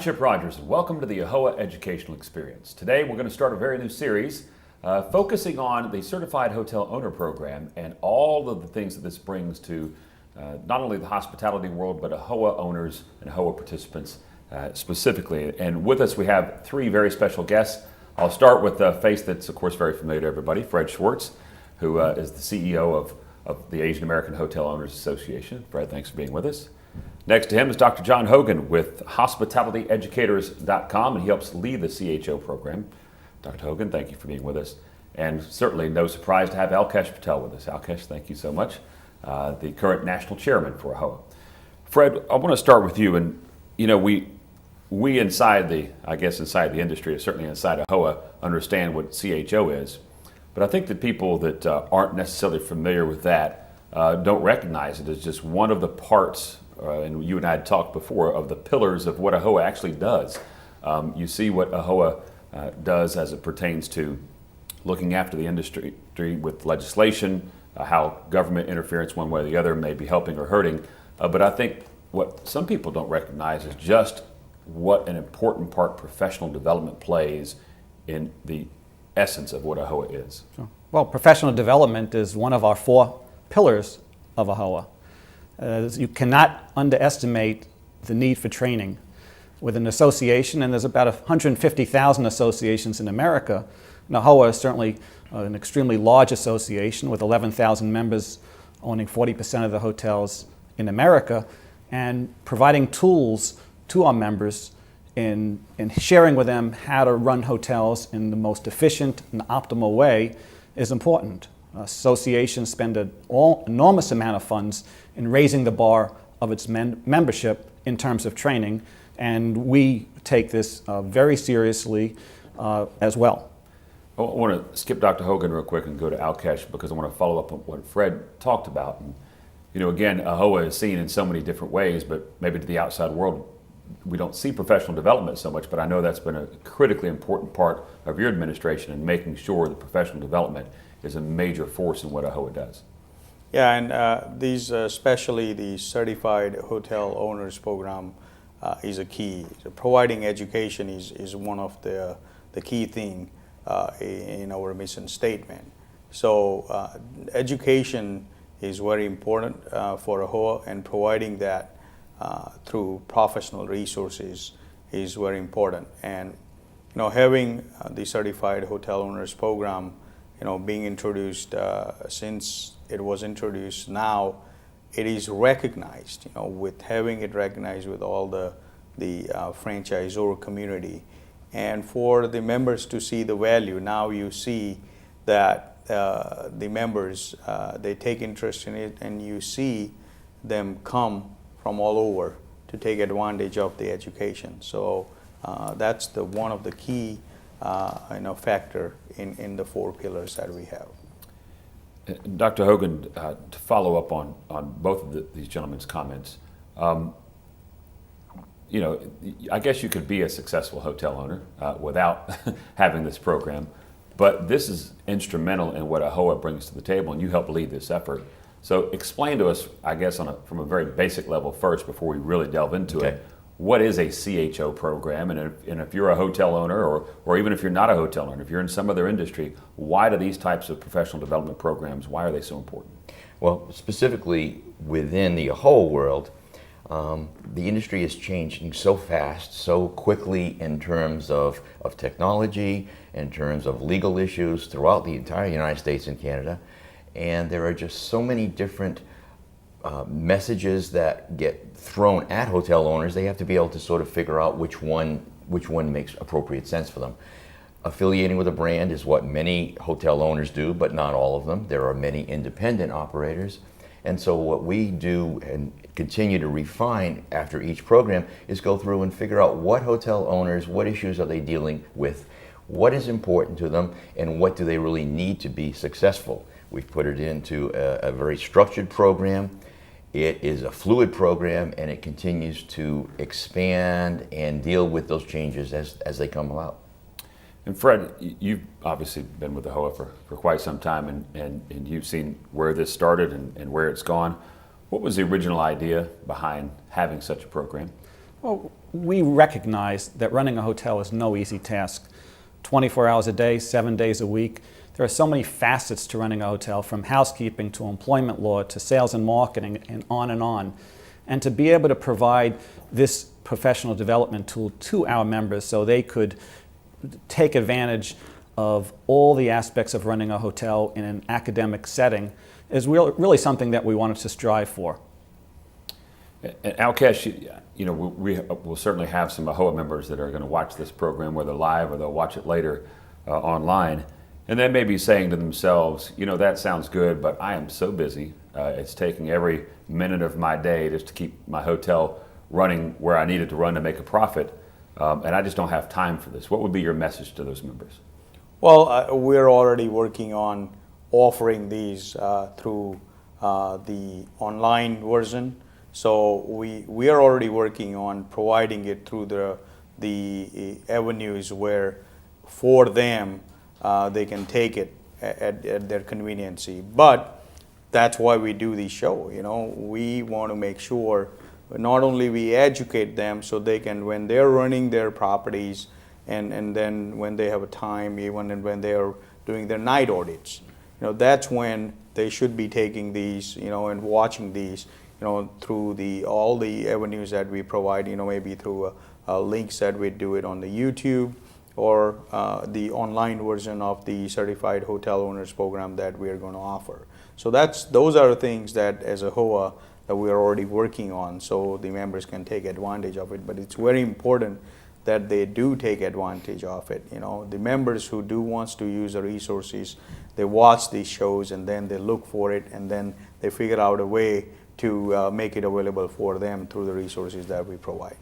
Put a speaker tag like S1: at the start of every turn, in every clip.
S1: Chip Rogers, and welcome to the AAHOA Educational Experience. Today we're going to start a very new series focusing on the Certified Hotel Owner Program and all of the things that this brings to not only the hospitality world, but AAHOA owners and AAHOA participants specifically. And with us we have three very special guests. I'll start with a face that's of course very familiar to everybody, Fred Schwartz, who is the CEO of the Asian American Hotel Owners Association. Fred, thanks for being with us. Next to him is Dr. John Hogan with HospitalityEducators.com, and he helps lead the CHO program. Dr. Hogan, thank you for being with us. And certainly no surprise to have Alkesh Patel with us. Alkesh, thank you so much, the current national chairman for AAHOA. Fred, I want to start with you. And you know, we inside the industry, or certainly inside AAHOA, understand what CHO is. But I think that people that aren't necessarily familiar with that don't recognize it as just one of the parts, and you and I had talked before, of the pillars of what AAHOA actually does. You see what AAHOA does as it pertains to looking after the industry with legislation, how government interference one way or the other may be helping or hurting. But I think what some people don't recognize is just what an important part professional development plays in the essence of what AAHOA is.
S2: Sure. Well, professional development is one of our four pillars of AAHOA. You cannot underestimate the need for training. With an association, and there's about 150,000 associations in America, and AAHOA is certainly an extremely large association with 11,000 members owning 40% of the hotels in America, and providing tools to our members in sharing with them how to run hotels in the most efficient and optimal way is important. Associations spend an enormous amount of funds in raising the bar of its membership in terms of training, and we take this very seriously as well.
S1: I want to skip Dr. Hogan real quick and go to Alkesh, because I want to follow up on what Fred talked about. And, you know, again, AAHOA is seen in so many different ways, but maybe to the outside world, we don't see professional development so much, but I know that's been a critically important part of your administration in making sure that professional development is a major force in what AAHOA does.
S3: Yeah, and these, especially the Certified Hotel Owners Program, is a key. So providing education is one of the key thing in our mission statement. So education is very important for AAHOA, and providing that through professional resources is very important. And you know, having the Certified Hotel Owners Program, you know, being introduced since it was introduced, now it is recognized. You know, with having it recognized with all the franchisor community, and for the members to see the value. Now you see that the members they take interest in it, and you see them come from all over to take advantage of the education. So that's one of the key factor in the four pillars that we have.
S1: Dr. Hogan, to follow up on both of these gentlemen's comments, you know, I guess you could be a successful hotel owner without having this program, but this is instrumental in what AAHOA brings to the table, and you help lead this effort. So explain to us, I guess, from a very basic level first, before we really delve into it, what is a CHO program? And if you're a hotel owner, or even if you're not a hotel owner, if you're in some other industry, why do these types of professional development programs, why are they so important?
S4: Well, specifically within the AAHOA world, the industry is changing so fast, so quickly in terms of technology, in terms of legal issues throughout the entire United States and Canada. And there are just so many different messages that get thrown at hotel owners. They have to be able to sort of figure out which one makes appropriate sense for them. Affiliating with a brand is what many hotel owners do, but not all of them. There are many independent operators. And so what we do and continue to refine after each program is go through and figure out what hotel owners, what issues are they dealing with, what is important to them, and what do they really need to be successful. We've put it into a very structured program. It is a fluid program, and it continues to expand and deal with those changes as they come about.
S1: And Fred, you've obviously been with AAHOA for quite some time, and you've seen where this started and where it's gone. What was the original idea behind having such a program?
S2: Well, we recognize that running a hotel is no easy task. 24 hours a day, 7 days a week. There are so many facets to running a hotel, from housekeeping to employment law to sales and marketing and on and on. And to be able to provide this professional development tool to our members so they could take advantage of all the aspects of running a hotel in an academic setting is really something that we wanted to strive for.
S1: And Alkesh, you know, we'll certainly have some AAHOA members that are going to watch this program, whether live or they'll watch it later online. And they may be saying to themselves, you know, that sounds good, but I am so busy. It's taking every minute of my day just to keep my hotel running where I need it to run to make a profit. And I just don't have time for this. What would be your message to those members?
S3: Well, we're already working on offering these through the online version. So we are already working on providing it through the avenues where for them they can take it at their conveniency. But that's why we do the show. You know, we want to make sure not only we educate them so they can, when they're running their properties and then when they have a time, even when they are doing their night audits, you know, that's when they should be taking these, you know, and watching these, you know, through all the avenues that we provide, you know, maybe through links that we do it on the YouTube or the online version of the Certified Hotel Owners Program that we are going to offer. So those are things that as a AAHOA that we are already working on so the members can take advantage of it. But it's very important that they do take advantage of it. You know, the members who do wants to use the resources, they watch these shows and then they look for it and then they figure out a way to make it available for them through the resources that we provide.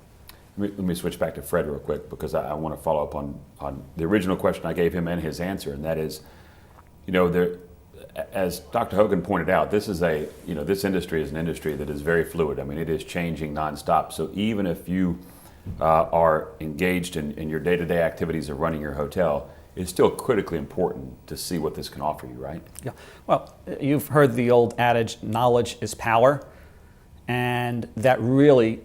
S1: Let me switch back to Fred real quick because I want to follow up on the original question I gave him and his answer, and that is, you know, as Dr. Hogan pointed out, this industry is an industry that is very fluid. I mean, it is changing nonstop. So even if you are engaged in your day-to-day activities of running your hotel, it's still critically important to see what this can offer you, right?
S2: Yeah. Well, you've heard the old adage, knowledge is power, and that really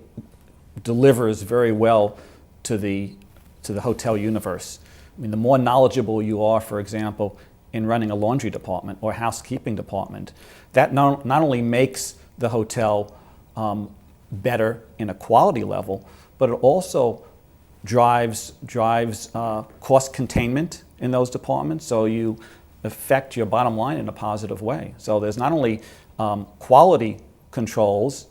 S2: delivers very well to the hotel universe. I mean, the more knowledgeable you are, for example, in running a laundry department or housekeeping department, that not only makes the hotel better in a quality level, but it also drives cost containment in those departments, so you affect your bottom line in a positive way. So there's not only quality controls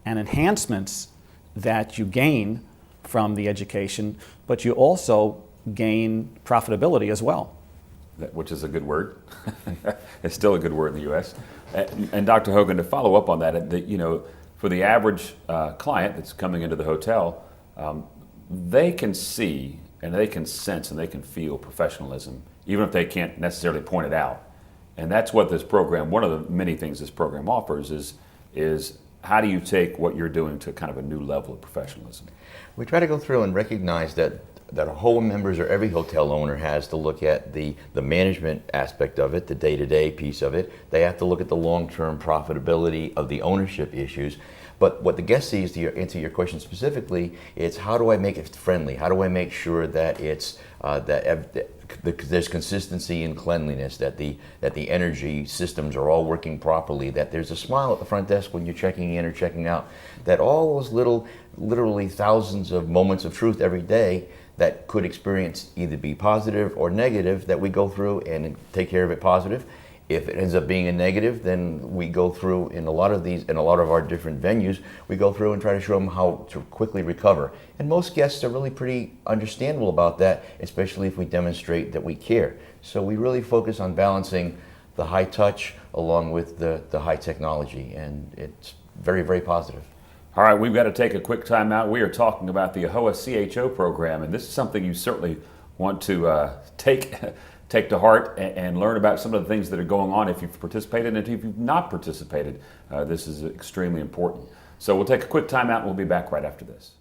S2: and enhancements that you gain from the education, but you also gain profitability as well.
S1: Which is a good word. It's still a good word in the U.S. And Dr. Hogan, to follow up on that, you know, for the average client that's coming into the hotel, they can see and they can sense and they can feel professionalism, even if they can't necessarily point it out. And that's what this program, one of the many things this program offers is how do you take what you're doing to kind of a new level of professionalism?
S4: We try to go through and recognize that AAHOA members or every hotel owner has to look at the management aspect of it, the day-to-day piece of it. They have to look at the long-term profitability of the ownership issues. But what the guest sees, to answer your question specifically, it's how do I make it friendly? How do I make sure that it's there's consistency in cleanliness, that the energy systems are all working properly, that there's a smile at the front desk when you're checking in or checking out, that all those literally thousands of moments of truth every day that could experience either be positive or negative, that we go through and take care of it positive. If it ends up being a negative, then we go through in a lot of our different venues, we go through and try to show them how to quickly recover. And most guests are really pretty understandable about that, especially if we demonstrate that we care. So we really focus on balancing the high touch along with the high technology, and it's very, very positive.
S1: All right, we've got to take a quick time out. We are talking about the AAHOA CHO program, and this is something you certainly want to take to heart and learn about some of the things that are going on if you've participated, and if you've not participated. This is extremely important. So we'll take a quick time out and we'll be back right after this.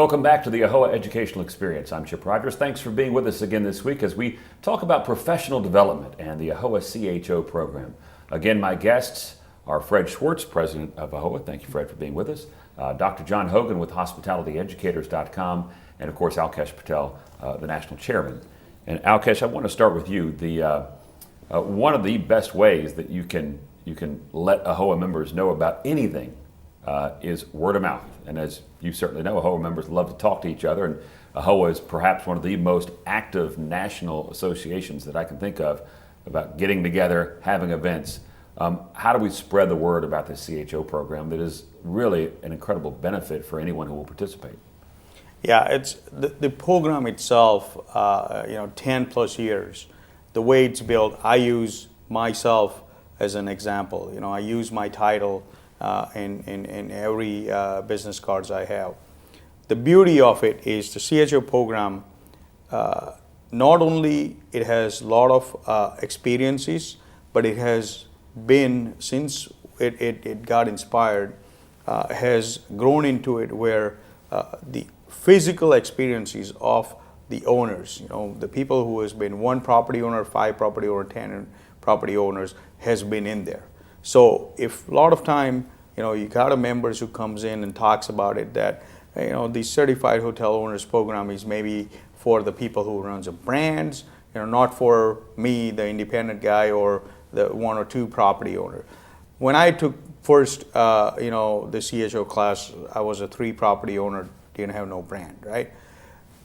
S1: Welcome back to the AAHOA Educational Experience. I'm Chip Rogers. Thanks for being with us again this week as we talk about professional development and the AAHOA CHO program. Again, my guests are Fred Schwartz, president of AAHOA. Thank you, Fred, for being with us. Dr. John Hogan with HospitalityEducators.com, and of course, Alkesh Patel, the national chairman. And Alkesh, I want to start with you. One of the best ways that you can let AAHOA members know about anything is word of mouth. And as you certainly know, AAHOA members love to talk to each other, and AAHOA is perhaps one of the most active national associations that I can think of about getting together, having events. How do we spread the word about this CHO program that is really an incredible benefit for anyone who will participate?
S3: Yeah, it's the program itself, 10 plus years, the way it's built. I use myself as an example. I use my title in every business cards I have. The beauty of it is the CHO program, not only it has a lot of experiences, but it has been, since it got inspired, has grown into it where the physical experiences of the owners, the people who has been one property owner, 5 property owner, 10 property owners, has been in there. So if a lot of time, you got a members who comes in and talks about it, that the certified hotel owners program is maybe for the people who runs the brands, not for me, the independent guy, or the 1 or 2 property owner. When I took first, the CHO class, I was a 3 property owner, didn't have no brand, right?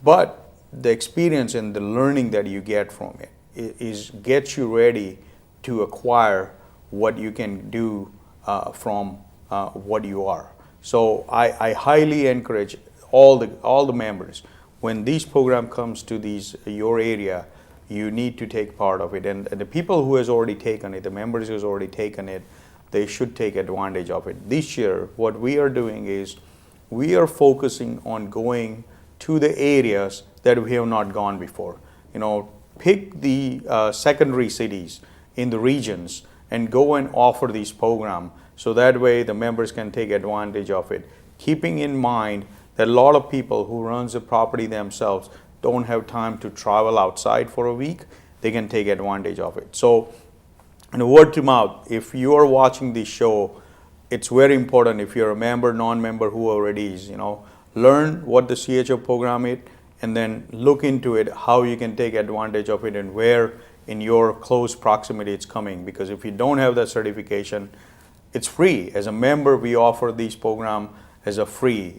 S3: But the experience and the learning that you get from it is gets you ready to acquire what you can do from what you are. So I highly encourage all the members, when this program comes to your area, you need to take part of it. And the people who has already taken it, the members who has already taken it, they should take advantage of it. This year, what we are doing is we are focusing on going to the areas that we have not gone before. Pick the secondary cities in the regions and go and offer these programs, so that way the members can take advantage of it, keeping in mind that a lot of people who runs the property themselves don't have time to travel outside for a week. They can take advantage of it. So, word to mouth, if you are watching this show, it's very important. If you're a member, non-member, whoever it is, learn what the CHO program is, and then look into it, how you can take advantage of it and where in your close proximity it's coming. Because if you don't have that certification, it's free. As a member, we offer these program as a free.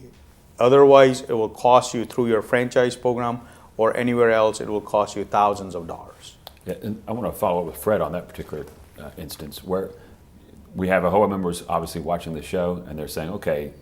S3: Otherwise, it will cost you through your franchise program or anywhere else, it will cost you thousands of dollars.
S1: Yeah, and I want to follow up with Fred on that particular instance, where we have AAHOA members obviously watching the show, and they're saying, okay,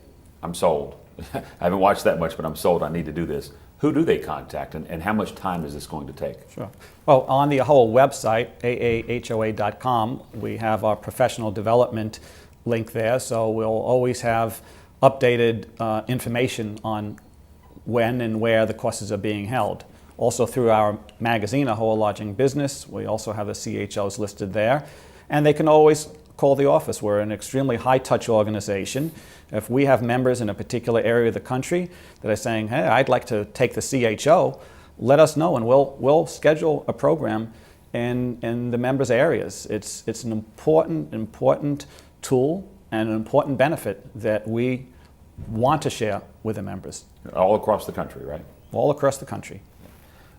S1: I'm sold. I haven't watched that much, but I'm sold. I need to do this. Who do they contact, and how much time is this going to take?
S2: Sure. Well, on the AAHOA website, AAHOA.com, we have our professional development link there, so we'll always have updated information on when and where the courses are being held. Also through our magazine, AAHOA Lodging Business, we also have the CHOs listed there, and they can always call the office. We're an extremely high-touch organization. If we have members in a particular area of the country that are saying, hey, I'd like to take the CHO, let us know, and we'll schedule a program in the members' areas. It's an important tool and an important benefit that we want to share with the members.
S1: All across the country, right?
S2: All across the country.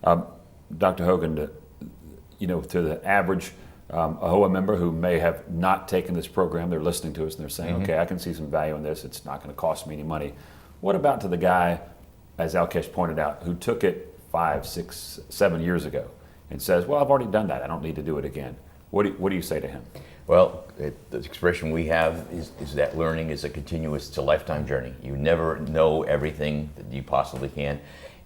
S1: Dr. Hogan, to the average AAHOA member who may have not taken this program, they're listening to us and they're saying, okay, I can see some value in this. It's not going to cost me any money. What about to the guy, as Alkesh pointed out, who took it 5, 6, 7 years ago and says, well, I've already done that. I don't need to do it again. What do you say to him?
S4: Well, the expression we have is that learning is a continuous, it's a lifetime journey. You never know everything that you possibly can.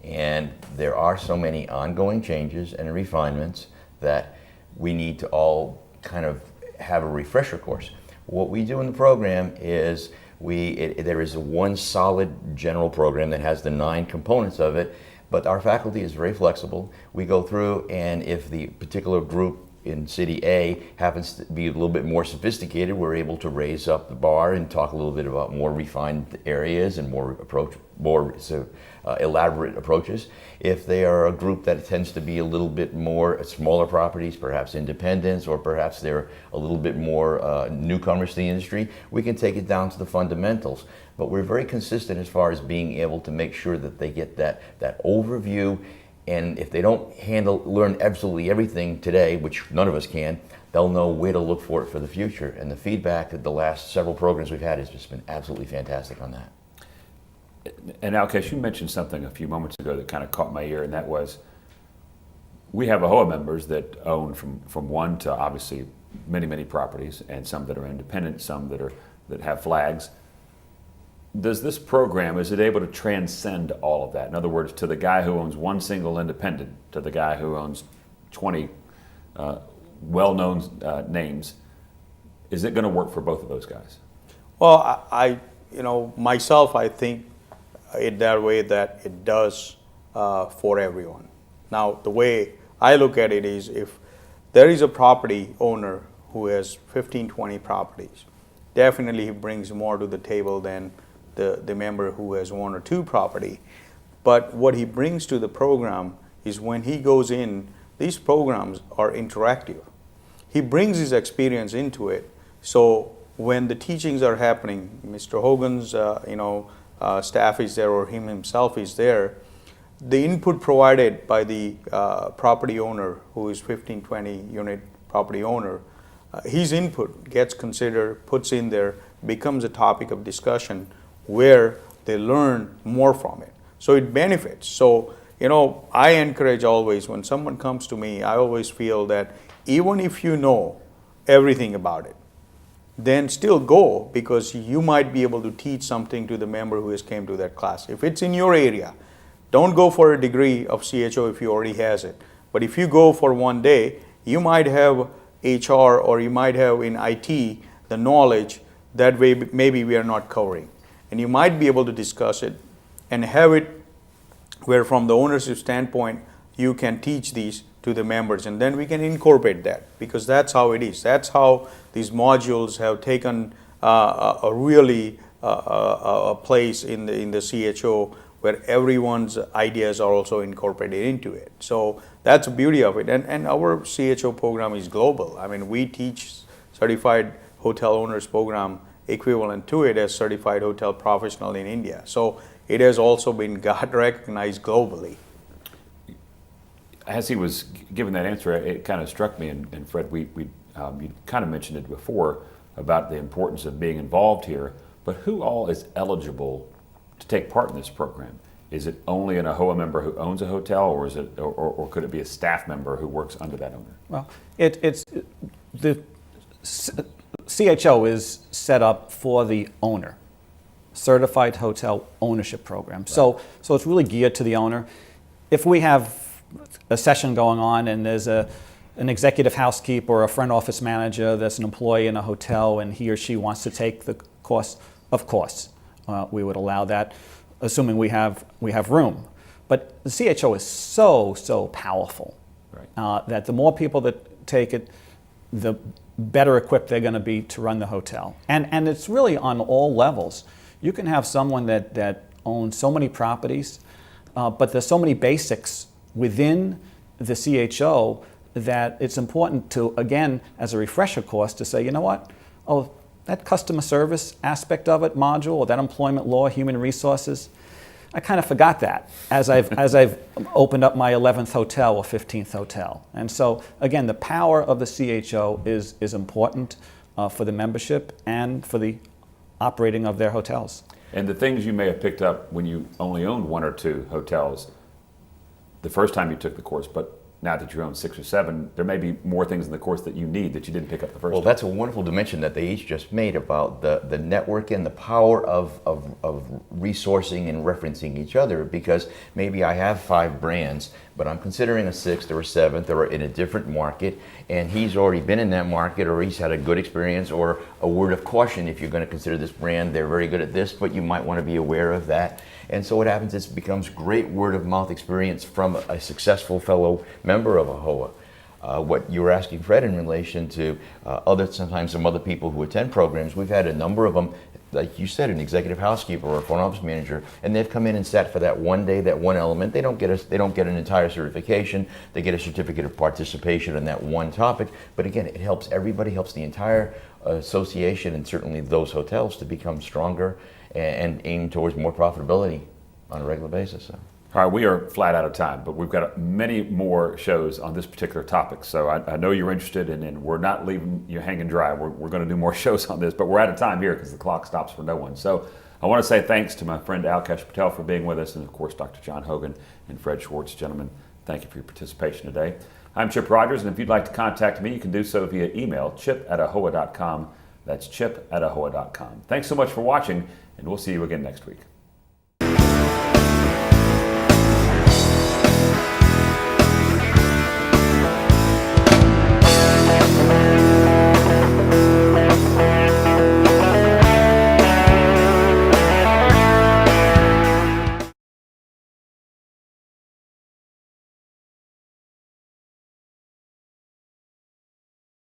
S4: And there are so many ongoing changes and refinements that we need to all kind of have a refresher course. What we do in the program is there is one solid general program that has the 9 components of it, but our faculty is very flexible. We go through, and if the particular group in City A happens to be a little bit more sophisticated, we're able to raise up the bar and talk a little bit about more refined areas and more elaborate approaches. If they are a group that tends to be a little bit more smaller properties, perhaps independents, or perhaps they're a little bit more newcomers to the industry, we can take it down to the fundamentals. But we're very consistent as far as being able to make sure that they get that overview. And if they don't learn absolutely everything today, which none of us can, they'll know where to look for it for the future. And the feedback that the last several programs we've had has just been absolutely fantastic on that.
S1: And Alkesh, you mentioned something a few moments ago that kind of caught my ear, and that was we have AAHOA members that own from one to obviously many properties, and some that are independent, some that have flags. Does this program, is it able to transcend all of that? In other words, to the guy who owns one single independent, to the guy who owns 20 well-known names, is it going to work for both of those guys?
S3: Well, myself, I think it that way that it does for everyone. Now, the way I look at it is if there is a property owner who has 15, 20 properties, definitely he brings more to the table than the member who has one or two property. But what he brings to the program is when he goes in, these programs are interactive. He brings his experience into it. So when the teachings are happening, Mr. Hogan's staff is there or him himself is there, the input provided by the property owner who is 15, 20 unit property owner, his input gets considered, puts in there, becomes a topic of discussion where they learn more from it. So it benefits. So, I encourage always when someone comes to me, I always feel that even if you know everything about it, then still go, because you might be able to teach something to the member who has came to that class. If it's in your area, don't go for a degree of CHO if you already has it. But if you go for one day, you might have HR or you might have in IT the knowledge that way maybe we are not covering. And you might be able to discuss it and have it where from the ownership standpoint, you can teach these to the members, and then we can incorporate that, because that's how it is. That's how these modules have taken a really place in the CHO, where everyone's ideas are also incorporated into it. So that's the beauty of it. And our CHO program is global. I mean, we teach certified hotel owners program equivalent to it as certified hotel professional in India. So it has also been God recognized globally.
S1: As he was giving that answer, it kind of struck me, and Fred, you kind of mentioned it before about the importance of being involved here, but who all is eligible to take part in this program? Is it only an AAHOA member who owns a hotel, or is it, or could it be a staff member who works under that owner?
S2: Well, it's the CHO is set up for the owner, Certified Hotel Ownership Program. Right. So it's really geared to the owner. If we have a session going on and there's an executive housekeeper or a front office manager that's an employee in a hotel and he or she wants to take the course, of course, we would allow that, assuming we have room. But the CHO is so powerful, right, that the more people that take it, the better equipped they're going to be to run the hotel. And it's really on all levels. You can have someone that owns so many properties, but there's so many basics within the CHO that it's important to, again, as a refresher course, to say, you know what, that customer service aspect of it module, or that employment law, human resources, I kind of forgot that as I've opened up my 11th hotel or 15th hotel. And so, again, the power of the CHO is important for the membership and for the operating of their hotels.
S1: And the things you may have picked up when you only owned one or two hotels the first time you took the course, but now that you own 6 or 7, there may be more things in the course that you need that you didn't pick up the first time.
S4: Well, that's a wonderful dimension that they each just made about the network and the power of resourcing and referencing each other, because maybe I have 5 brands, but I'm considering a 6th or a 7th or in a different market, and he's already been in that market, or he's had a good experience, or a word of caution: if you're going to consider this brand, they're very good at this, but you might want to be aware of that. And so what happens is it becomes great word of mouth experience from a successful fellow member of AAHOA. what you were asking Fred in relation to sometimes some other people who attend programs, we've had a number of them, like you said, an executive housekeeper or a front office manager, and they've come in and sat for that one day, that one element. They don't get an entire certification. They get a certificate of participation in that one topic. But again, it helps everybody, helps the entire association, and certainly those hotels to become stronger and aim towards more profitability on a regular basis. So.
S1: All right, we are flat out of time, but we've got many more shows on this particular topic. So I know you're interested, and we're not leaving you hanging dry. We're going to do more shows on this, but we're out of time here because the clock stops for no one. So I want to say thanks to my friend Alkesh Patel for being with us, and of course Dr. John Hogan and Fred Schwartz. Gentlemen, thank you for your participation today. I'm Chip Rogers, and if you'd like to contact me, you can do so via email, chip@ahoa.com. That's chip@ahoa.com. Thanks so much for watching, and we'll see you again next week.